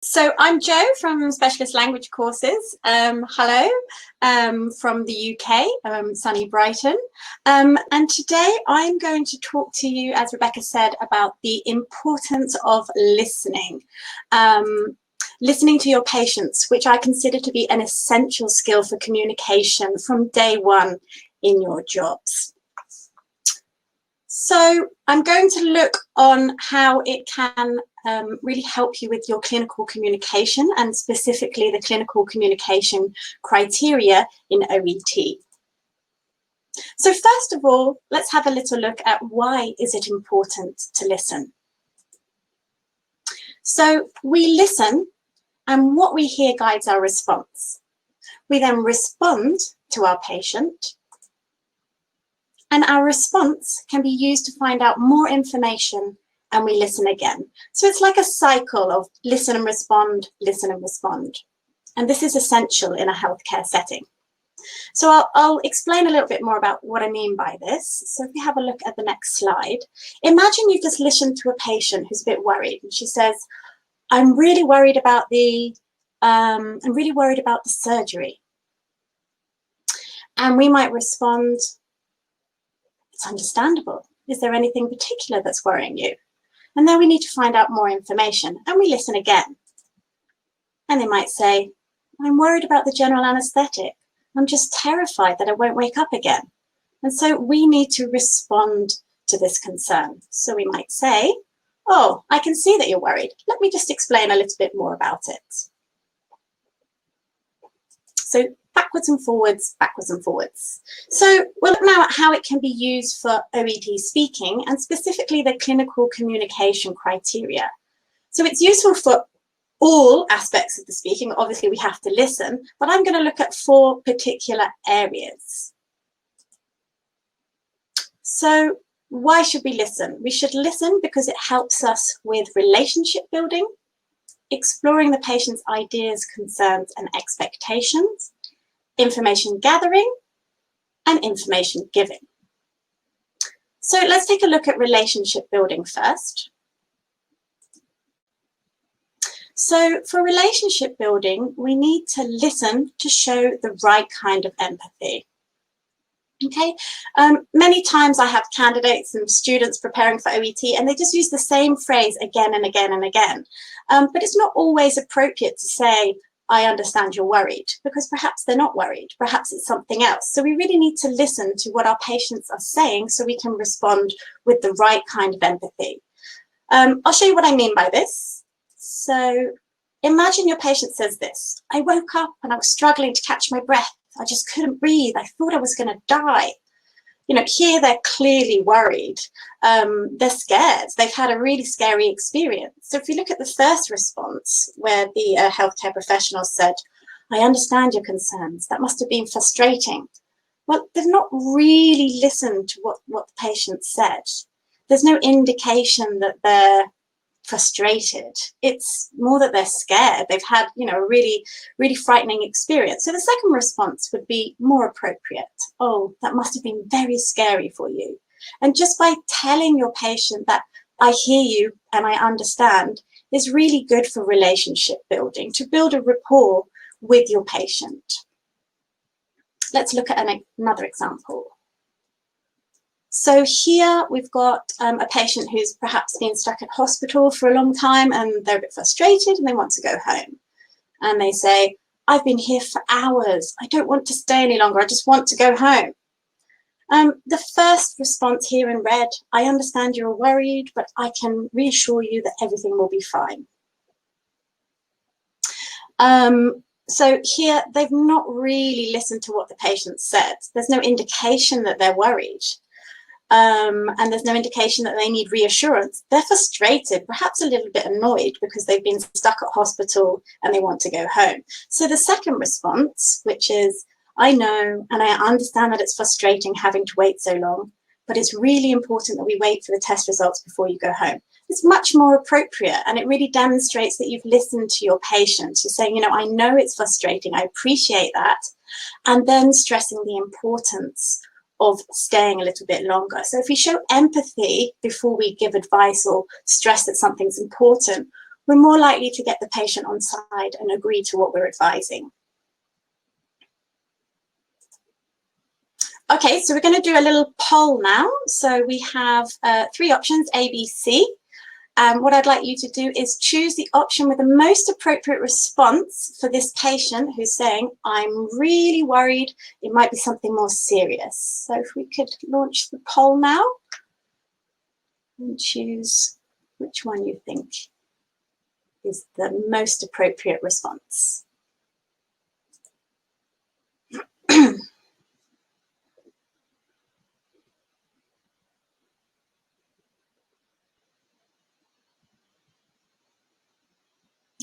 So I'm Jo from Specialist Language Courses. Hello from the UK, sunny Brighton. And today I'm going to talk to you, as Rebecca said, about the importance of listening. Listening to your patients, which I consider to be an essential skill for communication from day one in your jobs. So I'm going to look on how it can really help you with your clinical communication, and specifically the clinical communication criteria in OET. So first of all, let's have a little look at why is it important to listen. So we listen, and what we hear guides our response. We then respond to our patient, and our response can be used to find out more information, and we listen again. So it's like a cycle of listen and respond, listen and respond. And this is essential in a healthcare setting. So I'll explain a little bit more about what I mean by this. So if we have a look at the next slide, imagine you've just listened to a patient who's a bit worried, and she says, I'm really worried about the surgery. And we might respond, it's understandable. Is there anything particular that's worrying you? And then we need to find out more information, and we listen again. And they might say, I'm worried about the general anesthetic. I'm just terrified that I won't wake up again. And so we need to respond to this concern. So we might say, oh, I can see that you're worried. Let me just explain a little bit more about it. So backwards and forwards, backwards and forwards. So we'll look now at how it can be used for OET speaking, and specifically the clinical communication criteria. So it's useful for all aspects of the speaking. Obviously, we have to listen, but I'm going to look at 4 particular areas. So why should we listen? We should listen because it helps us with relationship building, exploring the patient's ideas, concerns, and expectations, information gathering, and information giving. So let's take a look at relationship building first. So for relationship building, we need to listen to show the right kind of empathy. Okay, many times I have candidates and students preparing for OET, and they just use the same phrase again and again and again. But it's not always appropriate to say, I understand you're worried, because perhaps they're not worried. Perhaps it's something else. So we really need to listen to what our patients are saying so we can respond with the right kind of empathy. I'll show you what I mean by this. So imagine your patient says this, I woke up and I was struggling to catch my breath. I just couldn't breathe. I thought I was going to die. You know, here they're clearly worried. They're scared. They've had a really scary experience. So if you look at the first response, where the healthcare professional said, I understand your concerns. That must have been frustrating. Well, they've not really listened to what the patient said. There's no indication that they're frustrated. It's more that they're scared. They've had, you know, a really, really frightening experience. So the second response would be more appropriate. Oh, that must have been very scary for you. And just by telling your patient that I hear you and I understand is really good for relationship building, to build a rapport with your patient. Let's look at another example. So here we've got a patient who's perhaps been stuck at hospital for a long time, and they're a bit frustrated and they want to go home. And they say, I've been here for hours. I don't want to stay any longer. I just want to go home. The first response here in red, I understand you're worried, but I can reassure you that everything will be fine. So here they've not really listened to what the patient said. There's no indication that they're worried. And there's no indication that they need reassurance. They're frustrated, perhaps a little bit annoyed because they've been stuck at hospital and they want to go home. So the second response, which is, I know and I understand that it's frustrating having to wait so long, but it's really important that we wait for the test results before you go home. It's much more appropriate, and it really demonstrates that you've listened to your patient. You're saying, you know, I know it's frustrating, I appreciate that, and then stressing the importance of staying a little bit longer. So if we show empathy before we give advice or stress that something's important, we're more likely to get the patient on side and agree to what we're advising. Okay, so we're going to do a little poll now. So we have 3 options, A, B, C. What I'd like you to do is choose the option with the most appropriate response for this patient who's saying, I'm really worried it might be something more serious. So if we could launch the poll now and choose which one you think is the most appropriate response.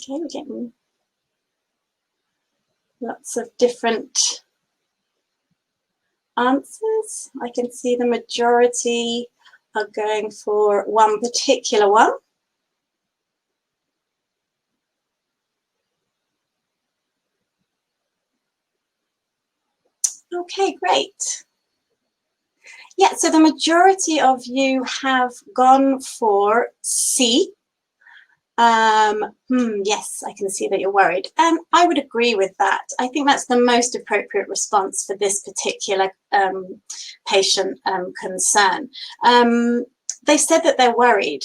Okay, we're getting lots of different answers. I can see the majority are going for one particular one. Okay, great. Yeah, so the majority of you have gone for C. Yes, I can see that you're worried. I would agree with that. I think that's the most appropriate response for this particular patient concern. They said that they're worried,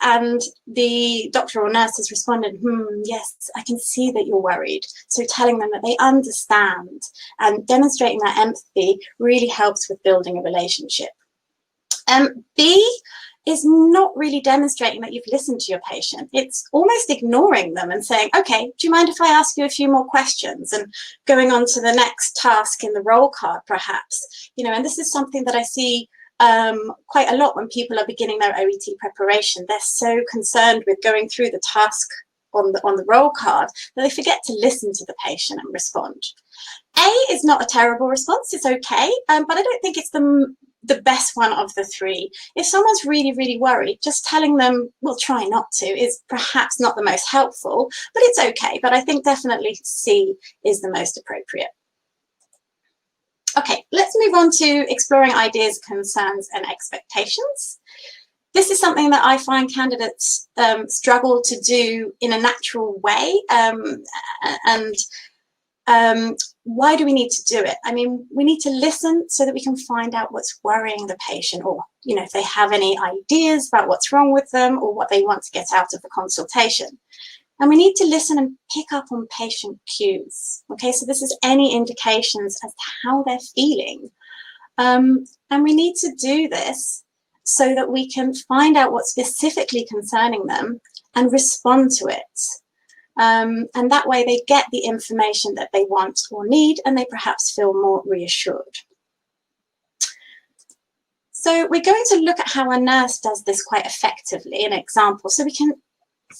and the doctor or nurse has responded, yes, I can see that you're worried. So telling them that they understand and demonstrating that empathy really helps with building a relationship. B is not really demonstrating that you've listened to your patient. It's almost ignoring them and saying, okay, do you mind if I ask you a few more questions, and going on to the next task in the roll card, perhaps. You know, and this is something that I see quite a lot when people are beginning their OET preparation. They're so concerned with going through the task on the roll card that they forget to listen to the patient and respond. A is not a terrible response, it's okay, but I don't think it's the best one of the 3. If someone's really, really worried, just telling them, well, try not to, is perhaps not the most helpful, but it's okay. But I think definitely C is the most appropriate. Okay, let's move on to exploring ideas, concerns, and expectations. This is something that I find candidates struggle to do in a natural way, why do we need to do it? I mean, we need to listen so that we can find out what's worrying the patient, or, you know, if they have any ideas about what's wrong with them or what they want to get out of the consultation. And we need to listen and pick up on patient cues. Okay, so this is any indications as to how they're feeling. And we need to do this so that we can find out what's specifically concerning them and respond to it. And that way they get the information that they want or need, and they perhaps feel more reassured. So we're going to look at how a nurse does this quite effectively, an example, so we can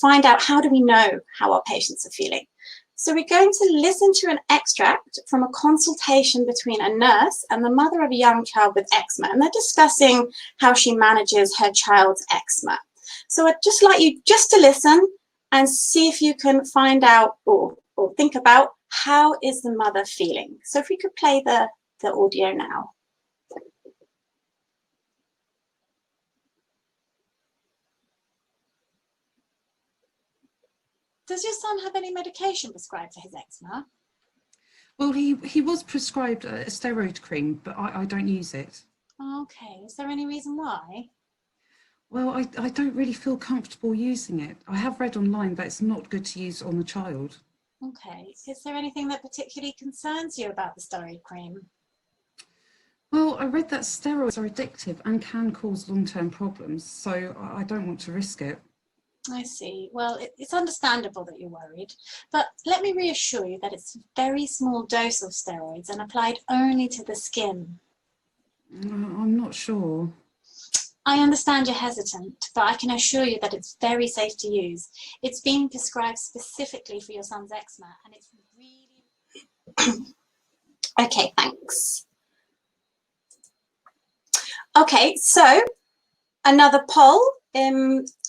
find out how do we know how our patients are feeling. So we're going to listen to an extract from a consultation between a nurse and the mother of a young child with eczema, and they're discussing how she manages her child's eczema. So I'd just like you just to listen and see if you can find out or think about how is the mother feeling. So if we could play the audio now. Does your son have any medication prescribed for his eczema? Well, he was prescribed a steroid cream, but I don't use it. Okay, is there any reason why? Well, I don't really feel comfortable using it. I have read online that it's not good to use on a child. Okay, is there anything that particularly concerns you about the steroid cream? Well, I read that steroids are addictive and can cause long-term problems, so I don't want to risk it. I see. Well, it's understandable that you're worried, but let me reassure you that it's a very small dose of steroids and applied only to the skin. I'm not sure. I understand you're hesitant, but I can assure you that it's very safe to use. It's been prescribed specifically for your son's eczema, and it's really... Okay, thanks. Okay, so another poll.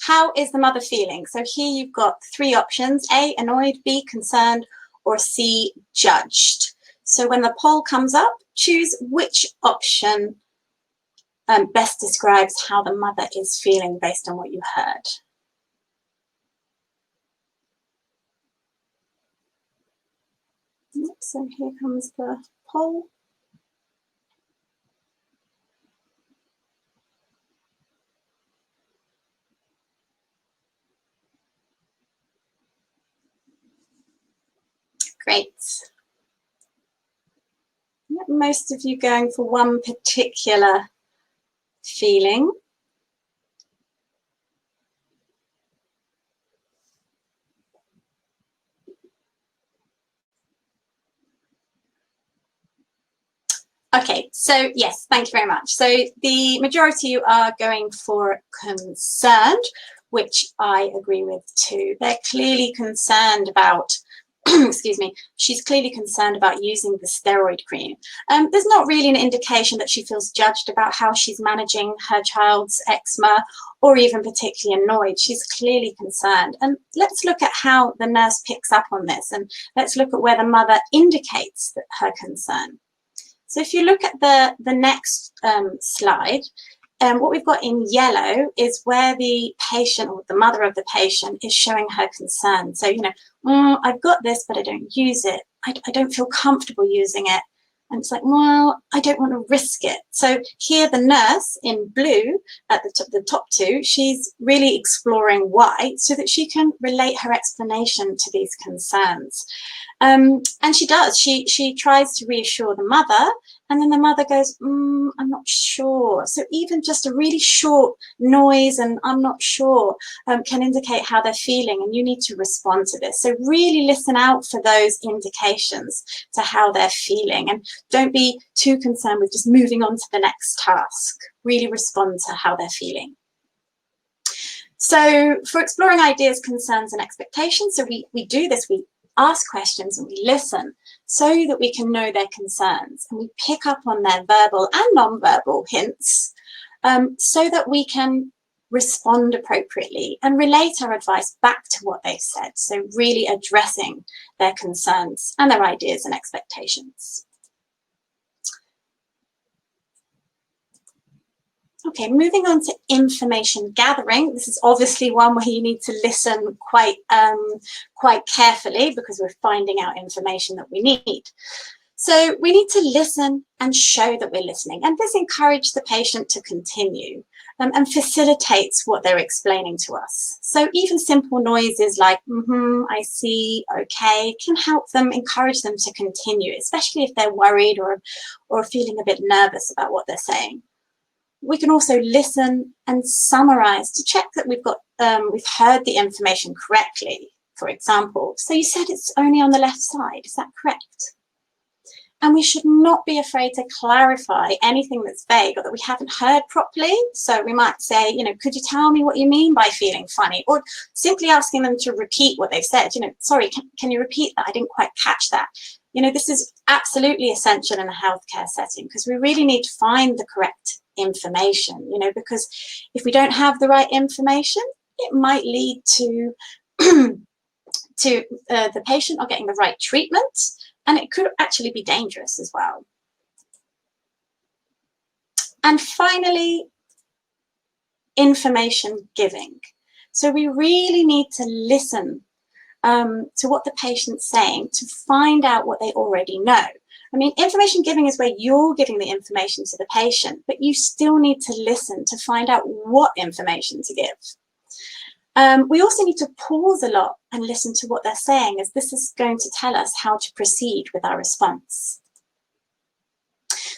How is the mother feeling? So here you've got 3 options: A, annoyed, B, concerned, or C, judged. So when the poll comes up, choose which option best describes how the mother is feeling based on what you heard. So here comes the poll. Great. Most of you going for one particular feeling. Okay, so yes, thank you very much. So the majority are going for concerned, which I agree with too. They're clearly concerned about, excuse me, she's clearly concerned about using the steroid cream. There's not really an indication that she feels judged about how she's managing her child's eczema or even particularly annoyed. She's clearly concerned. And let's look at how the nurse picks up on this, and let's look at where the mother indicates that her concern. So if you look at the next slide, what we've got in yellow is where the patient or the mother of the patient is showing her concern. So, you know, I've got this, but I don't use it. I don't feel comfortable using it. And it's like, well, I don't want to risk it. So here the nurse in blue at the top two, she's really exploring why so that she can relate her explanation to these concerns. And she does. She tries to reassure the mother, and then the mother goes, I'm not sure. So even just a really short noise and I'm not sure can indicate how they're feeling, and you need to respond to this. So really listen out for those indications to how they're feeling, and don't be too concerned with just moving on to the next task. Really respond to how they're feeling. So for exploring ideas, concerns, and expectations, so we do this, we ask questions and we listen so that we can know their concerns, and we pick up on their verbal and non-verbal hints so that we can respond appropriately and relate our advice back to what they've said. So really addressing their concerns and their ideas and expectations. Okay, moving on to information gathering. This is obviously one where you need to listen quite carefully because we're finding out information that we need. So we need to listen and show that we're listening, and this encourages the patient to continue and facilitates what they're explaining to us. So even simple noises like I see, okay, can help them, encourage them to continue, especially if they're worried or feeling a bit nervous about what they're saying. We can also listen and summarize to check that we've heard the information correctly. For example, so you said it's only on the left side, is that correct? And we should not be afraid to clarify anything that's vague or that we haven't heard properly. So we might say, you know, could you tell me what you mean by feeling funny? Or simply asking them to repeat what they've said. You know, sorry, can you repeat that? I didn't quite catch that. You know, this is absolutely essential in a healthcare setting because we really need to find the correct information, you know, because if we don't have the right information, it might lead to the patient not getting the right treatment, and it could actually be dangerous as well. And finally, information giving. So we really need to listen to what the patient's saying to find out what they already know. I mean, information giving is where you're giving the information to the patient, but you still need to listen to find out what information to give. We also need to pause a lot and listen to what they're saying, as this is going to tell us how to proceed with our response.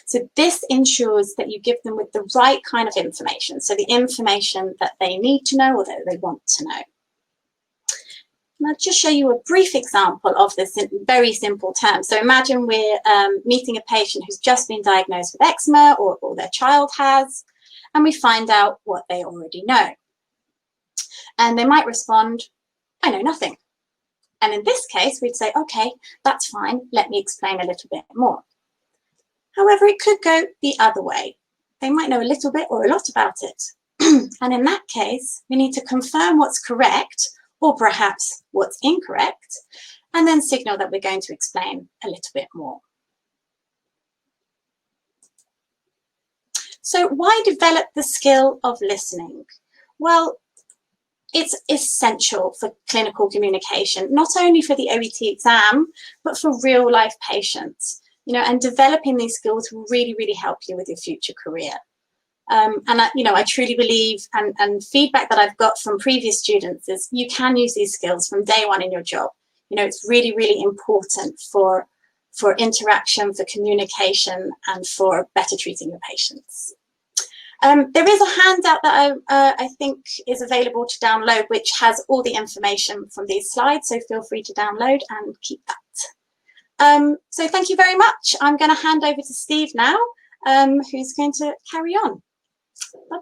So this ensures that you give them with the right kind of information, so the information that they need to know or that they want to know. And I'll just show you a brief example of this in very simple terms. So imagine we're meeting a patient who's just been diagnosed with eczema or their child has, and we find out what they already know. And they might respond, I know nothing. And in this case, we'd say, okay, that's fine. Let me explain a little bit more. However, it could go the other way. They might know a little bit or a lot about it. And in that case, we need to confirm what's correct or perhaps what's incorrect, and then signal that we're going to explain a little bit more. So why develop the skill of listening? Well, it's essential for clinical communication, not only for the OET exam, but for real life patients. You know, and developing these skills will really, really help you with your future career. And I truly believe, and feedback that I've got from previous students is you can use these skills from day one in your job. You know, it's really, really important for interaction, for communication, and for better treating your patients. There is a handout that I think is available to download, which has all the information from these slides, so feel free to download and keep that. So thank you very much. I'm going to hand over to Steve now, who's going to carry on. Bye.